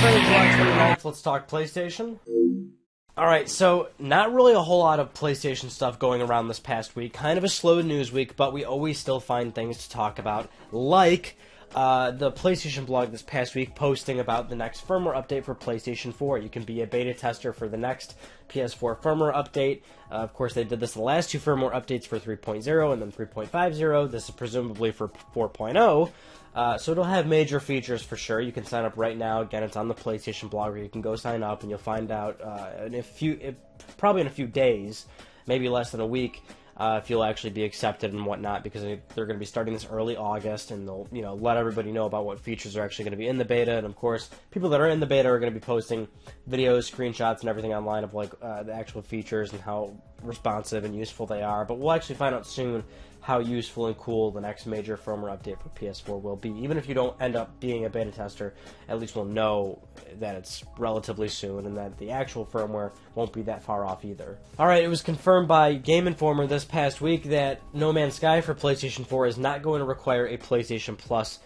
Friday, July 29th, let's talk PlayStation. Alright, so not really a whole lot of PlayStation stuff going around this past week. Kind of a slow news week, but we always still find things to talk about, like the PlayStation blog this past week posting about the next firmware update for PlayStation 4. You can be a beta tester for the next PS4 firmware update. Of course, they did this the last two firmware updates for 3.0 and then 3.50. This is presumably for 4.0. So it'll have major features for sure. You can sign up right now. Again, it's on the PlayStation blog, where you can go sign up, and you'll find out probably in a few days, maybe less than a week, if you'll actually be accepted and whatnot, because they're going to be starting this early August, and they'll let everybody know about what features are actually going to be in the beta. And of course, people that are in the beta are going to be posting videos, screenshots, and everything online of the actual features and how responsive and useful they are. But we'll actually find out soon how useful and cool the next major firmware update for PS4 will be. Even if you don't end up being a beta tester, at least we'll know that it's relatively soon and that the actual firmware won't be that far off either. Alright, it was confirmed by Game Informer this past week that No Man's Sky for PlayStation 4 is not going to require a PlayStation Plus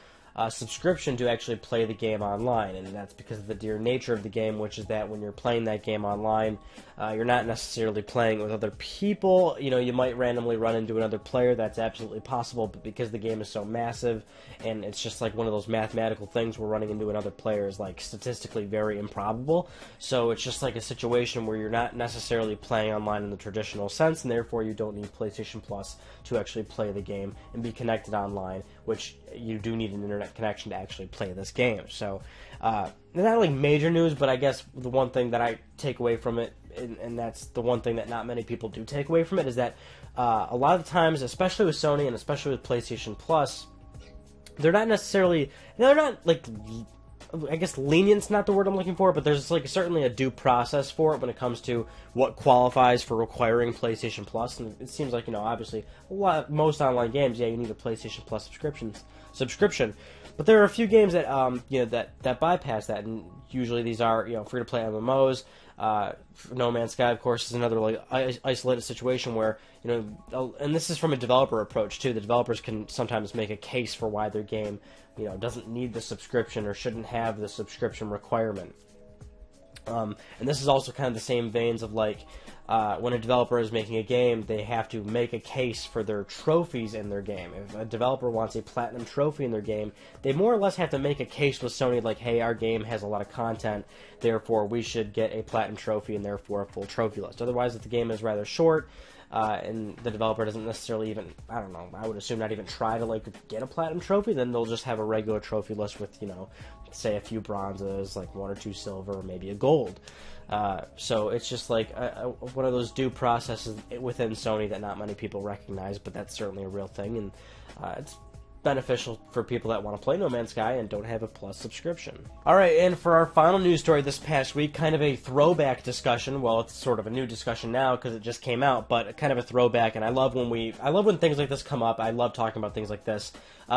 subscription to actually play the game online, and that's because of the dear nature of the game, which is that when you're playing that game online, you're not necessarily playing with other people. You might randomly run into another player, that's absolutely possible, but because the game is so massive, and it's just like one of those mathematical things where running into another player is like statistically very improbable, so it's just like a situation where you're not necessarily playing online in the traditional sense, and therefore you don't need PlayStation Plus to actually play the game and be connected online, which you do need an internet connection to actually play this game. So, not like major news, but I guess the one thing that I take away from it, and that's the one thing that not many people do take away from it, is that a lot of the times, especially with Sony and especially with PlayStation Plus, they're not like, I guess lenient's not the word I'm looking for, but there's like certainly a due process for it when it comes to what qualifies for requiring PlayStation Plus. And it seems like, obviously most online games, you need a PlayStation Plus subscription. But there are a few games that that bypass that, and usually these are free to play MMOs. No Man's Sky, of course, is another like isolated situation where and this is from a developer approach too. The developers can sometimes make a case for why their game doesn't need the subscription or shouldn't have the subscription requirement. And this is also kind of the same veins of like when a developer is making a game, they have to make a case for their trophies in their game. If a developer wants a platinum trophy in their game, they more or less have to make a case with Sony like, hey, our game has a lot of content, therefore we should get a platinum trophy and therefore a full trophy list. Otherwise, if the game is rather short, and the developer doesn't necessarily even, I don't know, I would assume not even try to get a platinum trophy, then they'll just have a regular trophy list with, say a few bronzes, like 1 or 2 silver, or maybe a gold. So it's just like one of those due processes within Sony that not many people recognize, but that's certainly a real thing, and it's beneficial for people that want to play No Man's Sky and don't have a Plus subscription. Alright, and for our final news story this past week, kind of a throwback discussion. Well, it's sort of a new discussion now because it just came out, but kind of a throwback, and I love when things like this come up. I love talking about things like this.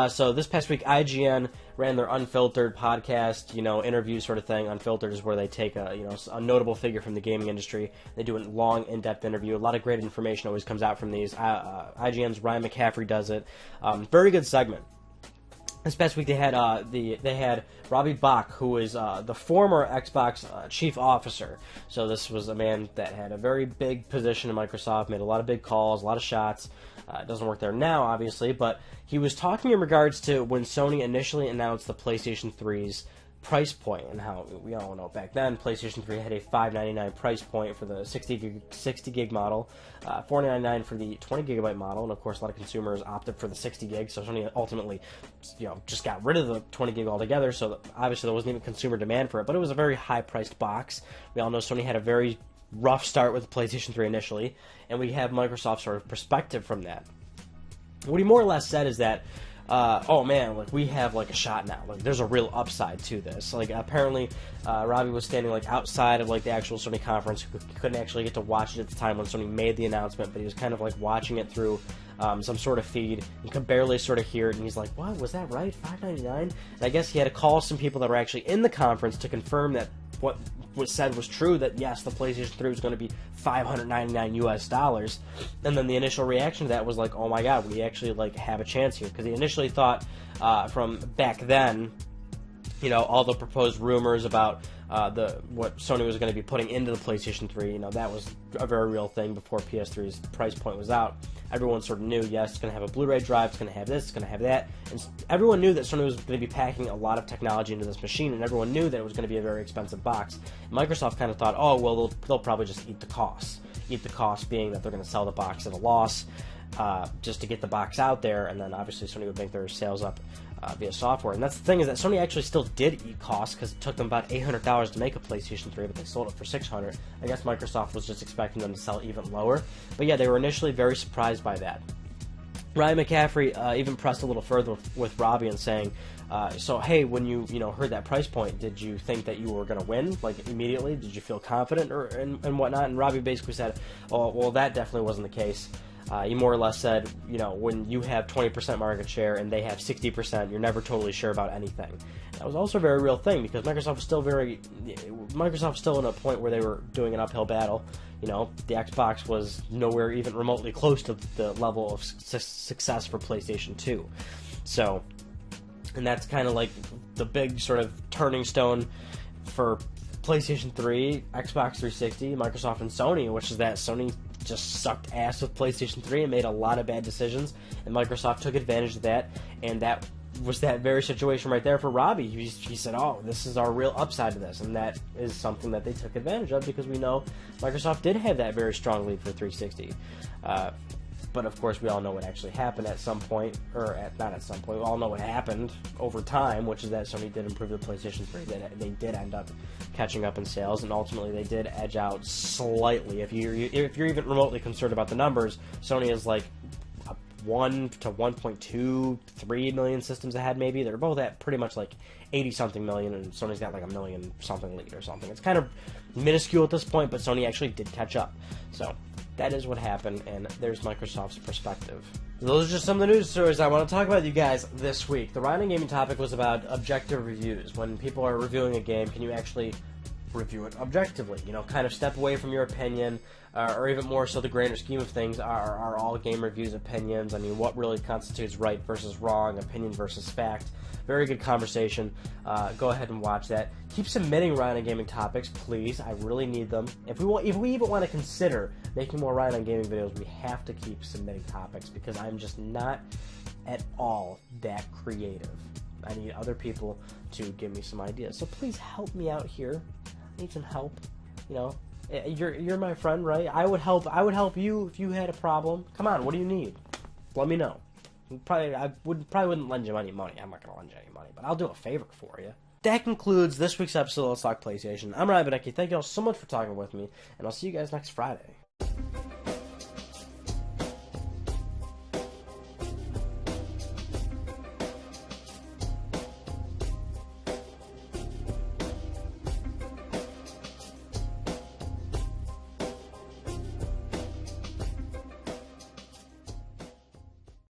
So this past week, IGN ran their Unfiltered podcast, interview sort of thing. Unfiltered is where they take a notable figure from the gaming industry. They do a long, in-depth interview. A lot of great information always comes out from these. IGN's Ryan McCaffrey does it. Very good segment. This past week they had Robbie Bach, who is the former Xbox chief officer. So this was a man that had a very big position in Microsoft, made a lot of big calls, a lot of shots. It doesn't work there now, obviously, but he was talking in regards to when Sony initially announced the PlayStation 3's price point, and how we all know back then PlayStation 3 had a $599 price point for the 60 gig model, $499 for the 20 gigabyte model, and of course a lot of consumers opted for the 60 gig. So Sony ultimately, just got rid of the 20 gig altogether. So obviously there wasn't even consumer demand for it, but it was a very high priced box. We all know Sony had a very rough start with the PlayStation 3 initially, and we have Microsoft's sort of perspective from that. What he more or less said is that oh man, we have a shot now. There's a real upside to this. Apparently, Robbie was standing outside of the actual Sony conference. He couldn't actually get to watch it at the time when Sony made the announcement, but he was kind of watching it through some sort of feed and could barely sort of hear it. And he's like, "What was that right? $599?" And I guess he had to call some people that were actually in the conference to confirm that what was said was true, that yes, the PlayStation 3 was going to be $599 US. And then the initial reaction to that was oh my god, we actually have a chance here, because he initially thought from back then you know, all the proposed rumors about what Sony was going to be putting into the PlayStation 3, you know, that was a very real thing before PS3's price point was out. Everyone sort of knew, yes, it's going to have a Blu-ray drive, it's going to have this, it's going to have that, and everyone knew that Sony was going to be packing a lot of technology into this machine, and everyone knew that it was going to be a very expensive box. Microsoft kind of thought, oh, well, they'll probably just eat the costs. Eat the cost being that they're going to sell the box at a loss, just to get the box out there, and then obviously Sony would make their sales up via software. And that's the thing, is that Sony actually still did eat costs, because it took them about $800 to make a PlayStation 3, but they sold it for $600. I guess Microsoft was just expecting them to sell even lower. But yeah, they were initially very surprised by that. Ryan McCaffrey even pressed a little further with Robbie and saying, so hey, when you heard that price point, did you think that you were going to win, like, immediately? Did you feel confident and whatnot? And Robbie basically said, oh, well, that definitely wasn't the case. He more or less said, when you have 20% market share and they have 60%, you're never totally sure about anything. That was also a very real thing, because Microsoft was still in a point where they were doing an uphill battle. The Xbox was nowhere even remotely close to the level of success for PlayStation 2. So, and that's kind of like the big sort of turning stone for PlayStation 3, Xbox 360, Microsoft, and Sony, which is that Sony just sucked ass with PlayStation 3 and made a lot of bad decisions, and Microsoft took advantage of that, and that was that very situation right there for Robbie. He said, oh, this is our real upside to this, and that is something that they took advantage of, because we know Microsoft did have that very strong lead for 360. But of course, we all know what actually happened at some point, not at some point, we all know what happened over time, which is that Sony did improve the PlayStation 3. They did end up catching up in sales, and ultimately they did edge out slightly. If you're even remotely concerned about the numbers, Sony is like 1 to 1.23 million systems ahead, maybe. They're both at pretty much like 80-something million, and Sony's got like a million-something lead or something. It's kind of minuscule at this point, but Sony actually did catch up. So that is what happened, and there's Microsoft's perspective. Those are just some of the news stories I want to talk about with you guys this week. The Ryan Gaming topic was about objective reviews. When people are reviewing a game, can you actually review it objectively? Kind of step away from your opinion, or even more so the grander scheme of things. Are all game reviews opinions? I mean, what really constitutes right versus wrong, opinion versus fact? Very good conversation. Go ahead and watch that. Keep submitting Ryan on Gaming topics, please. I really need them. If we even want to consider making more Ryan on Gaming videos, we have to keep submitting topics, because I'm just not at all that creative. I need other people to give me some ideas. So please help me out here. I need some help. You're my friend, right? I would help you if you had a problem. Come on, what do you need? Let me know. I wouldn't lend you any money. I'm not going to lend you any money, but I'll do a favor for you. That concludes this week's episode of Let's Talk PlayStation. I'm Ryan Bujnovksy. Thank you all so much for talking with me, and I'll see you guys next Friday.